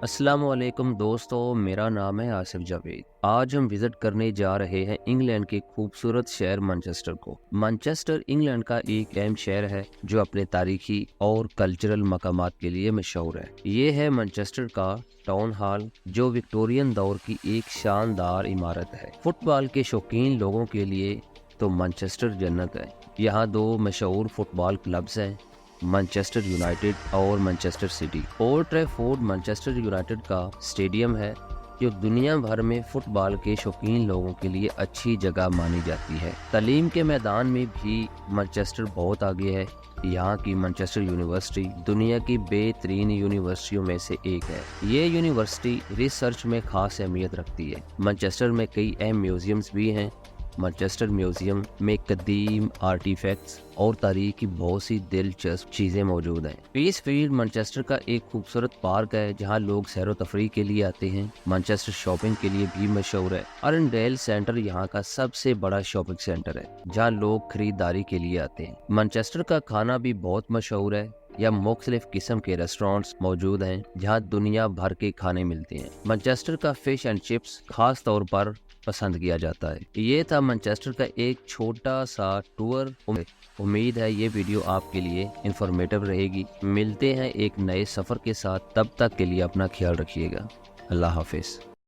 अस्सलाम वालेकुम दोस्तों, मेरा नाम है आसिफ जावेद। आज हम विजिट करने जा रहे हैं इंग्लैंड के खूबसूरत शहर मैनचेस्टर को। मैनचेस्टर इंग्लैंड का एक अहम शहर है जो अपने तारीखी और कल्चरल मकामात के लिए मशहूर है। ये है मैनचेस्टर का टाउन हॉल, जो विक्टोरियन दौर की एक शानदार इमारत है। फुटबॉल के शौकीन लोगों के लिए तो मैनचेस्टर जन्नत है। यहाँ दो मशहूर फुटबॉल क्लब्स हैं, मैनचेस्टर यूनाइटेड और Manchester city. Old Trafford Manchester United का स्टेडियम है जो दुनिया भर में फुटबॉल के शौकीन लोगों के लिए अच्छी जगह मानी जाती है। तालीम के मैदान में भी मैनचेस्टर बहुत आगे है। यहाँ की मैनचेस्टर यूनिवर्सिटी दुनिया की बेहतरीन यूनिवर्सिटियों में से एक है। ये यूनिवर्सिटी रिसर्च में खास अहमियत रखती है। मैनचेस्टर में कई अहम म्यूजियम्स भी हैं। मैनचेस्टर म्यूजियम में कदीम आर्टिफैक्ट्स और तारीख की बहुत सी दिलचस्प चीजें मौजूद हैं। पीस फील्ड मैनचेस्टर का एक खूबसूरत पार्क है जहां लोग सैर व तफरीह के लिए आते हैं। मैनचेस्टर शॉपिंग के लिए भी मशहूर है। अरनडेल सेंटर यहाँ का सबसे बड़ा शॉपिंग सेंटर है जहाँ लोग खरीदारी के लिए आते हैं। मैनचेस्टर का खाना भी बहुत मशहूर है। या मुख्तलिफ किस्म के रेस्टोरेंट्स मौजूद हैं जहां दुनिया भर के खाने मिलते हैं। मैनचेस्टर का फिश एंड चिप्स खास तौर पर पसंद किया जाता है। ये था मैनचेस्टर का एक छोटा सा टूर। उम्मीद है ये वीडियो आपके लिए इंफॉर्मेटिव रहेगी। मिलते हैं एक नए सफर के साथ, तब तक के लिए अपना ख्याल रखिएगा। अल्लाह हाफिज।